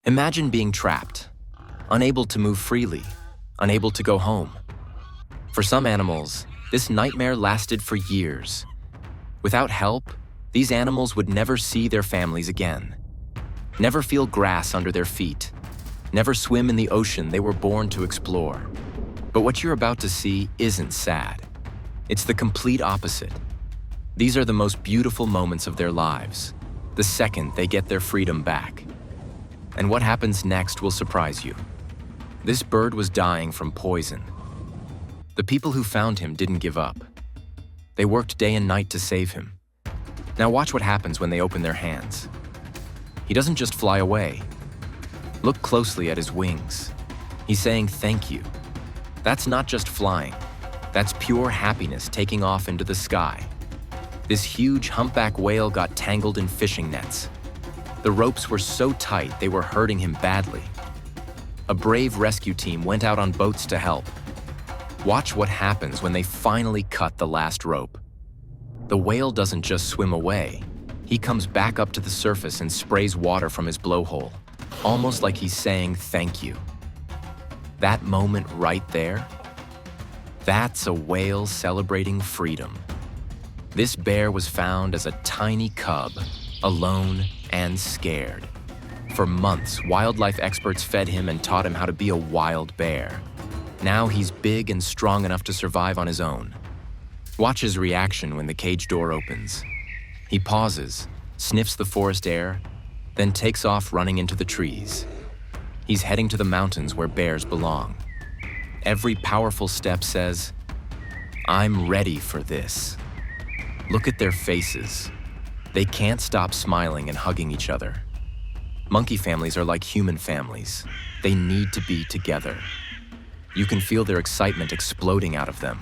Imagine being trapped, unable to move freely, unable to go home. For some animals, this nightmare lasted for years. Without help, these animals would never see their families again, never feel grass under their feet, never swim in the ocean they were born to explore. But what you're about to see isn't sad. It's the complete opposite. These are the most beautiful moments of their lives, the second they get their freedom back. And what happens next will surprise you. This bird was dying from poison. The people who found him didn't give up. They worked day and night to save him. Now watch what happens when they open their hands. He doesn't just fly away. Look closely at his wings. He's saying thank you. That's not just flying. That's pure happiness taking off into the sky. This huge humpback whale got tangled in fishing nets. The ropes were so tight they were hurting him badly. A brave rescue team went out on boats to help. Watch what happens when they finally cut the last rope. The whale doesn't just swim away. He comes back up to the surface and sprays water from his blowhole, almost like he's saying thank you. That moment right there, that's a whale celebrating freedom. This bear was found as a tiny cub, alone and scared. For months, wildlife experts fed him and taught him how to be a wild bear. Now he's big and strong enough to survive on his own. Watch his reaction when the cage door opens. He pauses, sniffs the forest air, then takes off running into the trees. He's heading to the mountains where bears belong. Every powerful step says, "I'm ready for this." Look at their faces. They can't stop smiling and hugging each other. Monkey families are like human families. They need to be together. You can feel their excitement exploding out of them.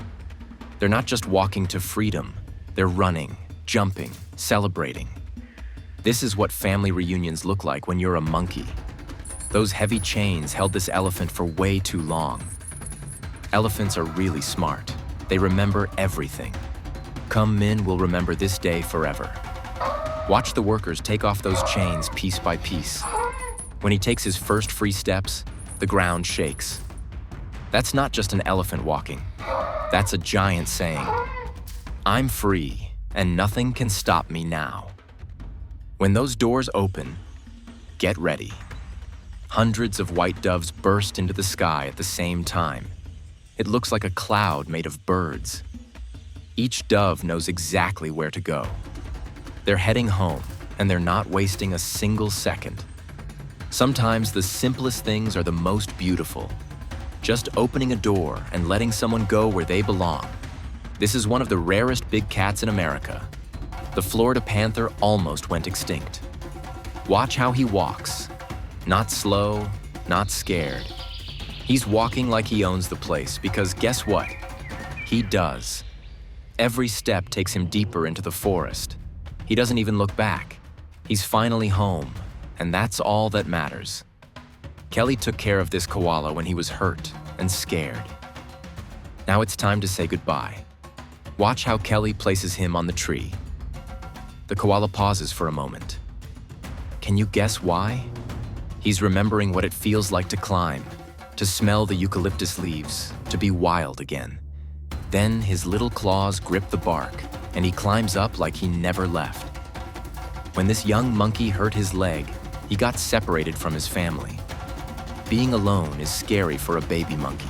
They're not just walking to freedom. They're running, jumping, celebrating. This is what family reunions look like when you're a monkey. Those heavy chains held this elephant for way too long. Elephants are really smart. They remember everything. Kum Min will remember this day forever. Watch the workers take off those chains piece by piece. When he takes his first free steps, the ground shakes. That's not just an elephant walking. That's a giant saying, "I'm free, and nothing can stop me now." When those doors open, get ready. Hundreds of white doves burst into the sky at the same time. It looks like a cloud made of birds. Each dove knows exactly where to go. They're heading home, and they're not wasting a single second. Sometimes the simplest things are the most beautiful. Just opening a door and letting someone go where they belong. This is one of the rarest big cats in America. The Florida panther almost went extinct. Watch how he walks. Not slow, not scared. He's walking like he owns the place because guess what? He does. Every step takes him deeper into the forest. He doesn't even look back. He's finally home, and that's all that matters. Kelly took care of this koala when he was hurt and scared. Now it's time to say goodbye. Watch how Kelly places him on the tree. The koala pauses for a moment. Can you guess why? He's remembering what it feels like to climb, to smell the eucalyptus leaves, to be wild again. Then his little claws grip the bark, and he climbs up like he never left. When this young monkey hurt his leg, he got separated from his family. Being alone is scary for a baby monkey.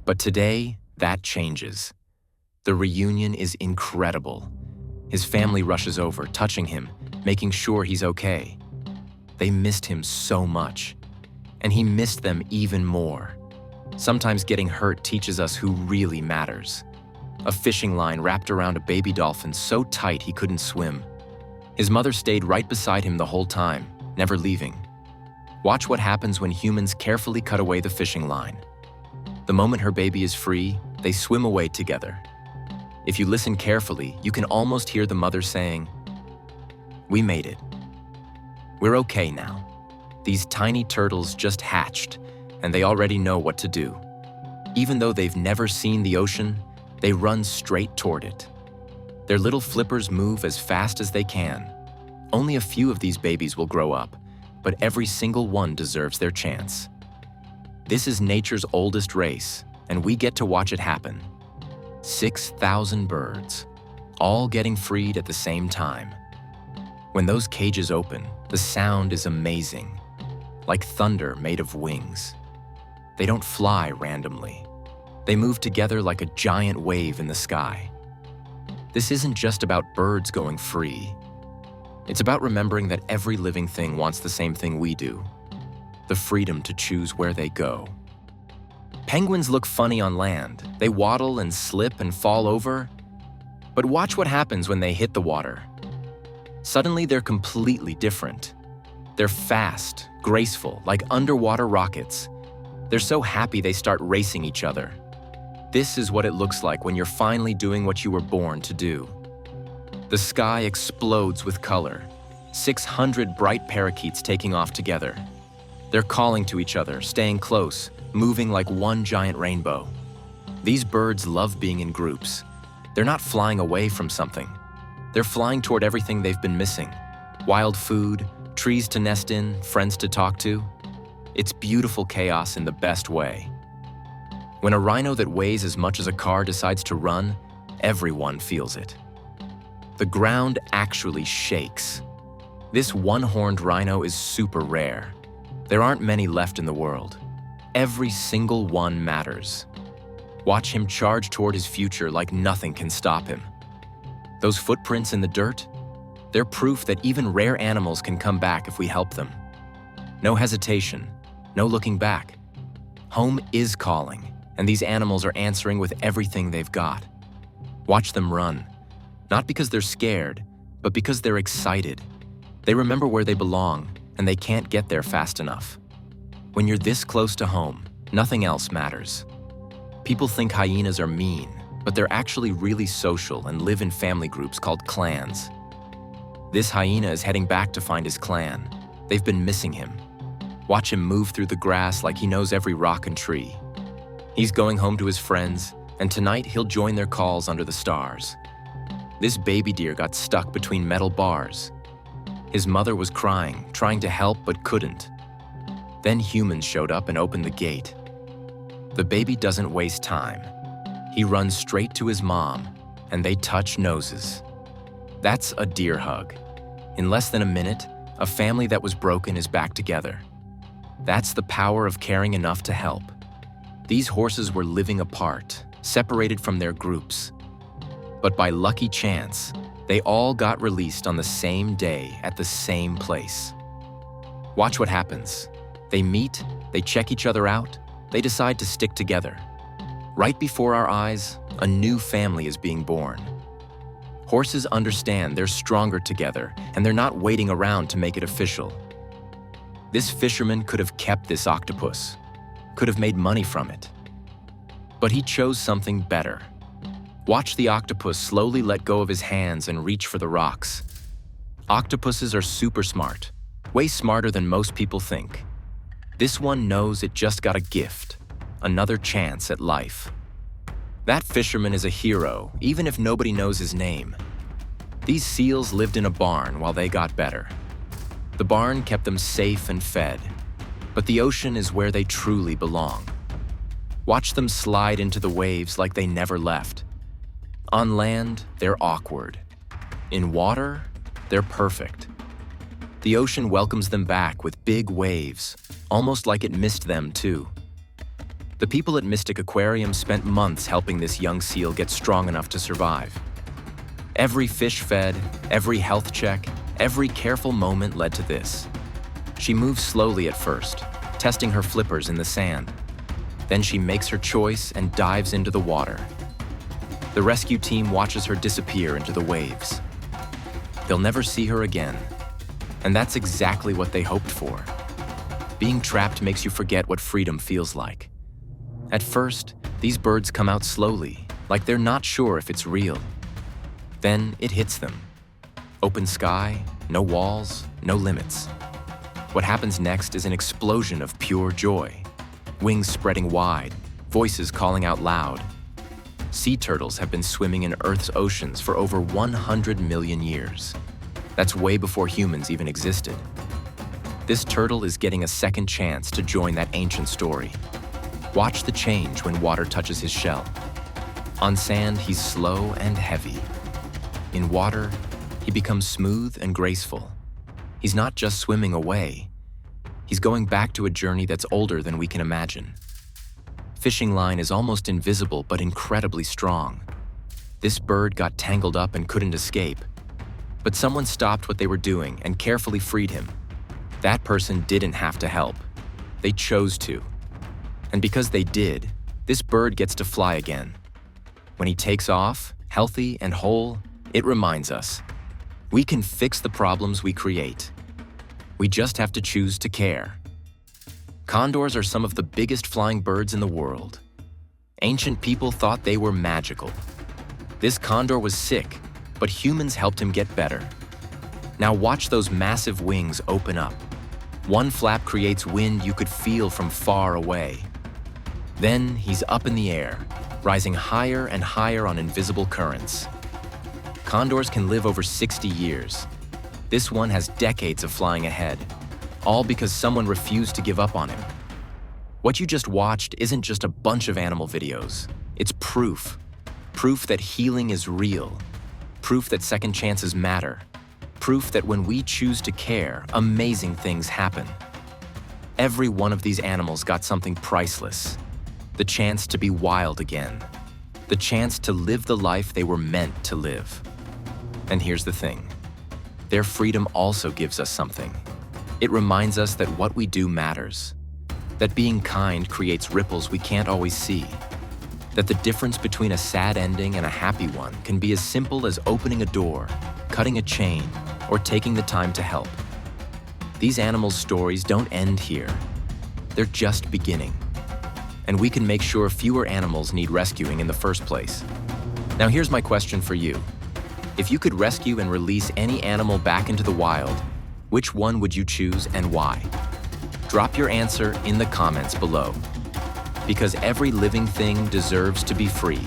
But today, that changes. The reunion is incredible. His family rushes over, touching him, making sure he's okay. They missed him so much, and he missed them even more. Sometimes getting hurt teaches us who really matters. A fishing line wrapped around a baby dolphin so tight he couldn't swim. His mother stayed right beside him the whole time, never leaving. Watch what happens when humans carefully cut away the fishing line. The moment her baby is free, they swim away together. If you listen carefully, you can almost hear the mother saying, "We made it. We're okay now. These tiny turtles just hatched, and they already know what to do. Even though they've never seen the ocean, they run straight toward it." Their little flippers move as fast as they can. Only a few of these babies will grow up, but every single one deserves their chance. This is nature's oldest race, and we get to watch it happen. 6,000 birds, all getting freed at the same time. When those cages open, the sound is amazing, like thunder made of wings. They don't fly randomly. They move together like a giant wave in the sky. This isn't just about birds going free. It's about remembering that every living thing wants the same thing we do, the freedom to choose where they go. Penguins look funny on land. They waddle and slip and fall over. But watch what happens when they hit the water. Suddenly, they're completely different. They're fast, graceful, like underwater rockets. They're so happy they start racing each other. This is what it looks like when you're finally doing what you were born to do. The sky explodes with color. 600 bright parakeets taking off together. They're calling to each other, staying close, moving like one giant rainbow. These birds love being in groups. They're not flying away from something. They're flying toward everything they've been missing. Wild food, trees to nest in, friends to talk to. It's beautiful chaos in the best way. When a rhino that weighs as much as a car decides to run, everyone feels it. The ground actually shakes. This one-horned rhino is super rare. There aren't many left in the world. Every single one matters. Watch him charge toward his future like nothing can stop him. Those footprints in the dirt, they're proof that even rare animals can come back if we help them. No hesitation, no looking back. Home is calling, and these animals are answering with everything they've got. Watch them run, not because they're scared, but because they're excited. They remember where they belong, and they can't get there fast enough. When you're this close to home, nothing else matters. People think hyenas are mean, but they're actually really social and live in family groups called clans. This hyena is heading back to find his clan. They've been missing him. Watch him move through the grass like he knows every rock and tree. He's going home to his friends, and tonight he'll join their calls under the stars. This baby deer got stuck between metal bars. His mother was crying, trying to help but couldn't. Then humans showed up and opened the gate. The baby doesn't waste time. He runs straight to his mom, and they touch noses. That's a deer hug. In less than a minute, a family that was broken is back together. That's the power of caring enough to help. These horses were living apart, separated from their groups. But by lucky chance, they all got released on the same day at the same place. Watch what happens. They meet, they check each other out, they decide to stick together. Right before our eyes, a new family is being born. Horses understand they're stronger together, and they're not waiting around to make it official. This fisherman could have kept this octopus, could have made money from it. But he chose something better. Watch the octopus slowly let go of his hands and reach for the rocks. Octopuses are super smart, way smarter than most people think. This one knows it just got a gift, another chance at life. That fisherman is a hero, even if nobody knows his name. These seals lived in a barn while they got better. The barn kept them safe and fed, but the ocean is where they truly belong. Watch them slide into the waves like they never left. On land, they're awkward. In water, they're perfect. The ocean welcomes them back with big waves, almost like it missed them too. The people at Mystic Aquarium spent months helping this young seal get strong enough to survive. Every fish fed, every health check, every careful moment led to this. She moves slowly at first, testing her flippers in the sand. Then she makes her choice and dives into the water. The rescue team watches her disappear into the waves. They'll never see her again, and that's exactly what they hoped for. Being trapped makes you forget what freedom feels like. At first, these birds come out slowly, like they're not sure if it's real. Then it hits them. Open sky, no walls, no limits. What happens next is an explosion of pure joy. Wings spreading wide, voices calling out loud. Sea turtles have been swimming in Earth's oceans for over 100 million years. That's way before humans even existed. This turtle is getting a second chance to join that ancient story. Watch the change when water touches his shell. On sand, he's slow and heavy. In water, he becomes smooth and graceful. He's not just swimming away. He's going back to a journey that's older than we can imagine. Fishing line is almost invisible but incredibly strong. This bird got tangled up and couldn't escape. But someone stopped what they were doing and carefully freed him. That person didn't have to help. They chose to. And because they did, this bird gets to fly again. When he takes off, healthy and whole, it reminds us, we can fix the problems we create. We just have to choose to care. Condors are some of the biggest flying birds in the world. Ancient people thought they were magical. This condor was sick, but humans helped him get better. Now watch those massive wings open up. One flap creates wind you could feel from far away. Then he's up in the air, rising higher and higher on invisible currents. Condors can live over 60 years. This one has decades of flying ahead, all because someone refused to give up on him. What you just watched isn't just a bunch of animal videos. It's proof. Proof that healing is real. Proof that second chances matter. Proof that when we choose to care, amazing things happen. Every one of these animals got something priceless. The chance to be wild again. The chance to live the life they were meant to live. And here's the thing. Their freedom also gives us something. It reminds us that what we do matters. That being kind creates ripples we can't always see. That the difference between a sad ending and a happy one can be as simple as opening a door, cutting a chain, or taking the time to help. These animals' stories don't end here. They're just beginning. And we can make sure fewer animals need rescuing in the first place. Now here's my question for you. If you could rescue and release any animal back into the wild, which one would you choose and why? Drop your answer in the comments below. Because every living thing deserves to be free.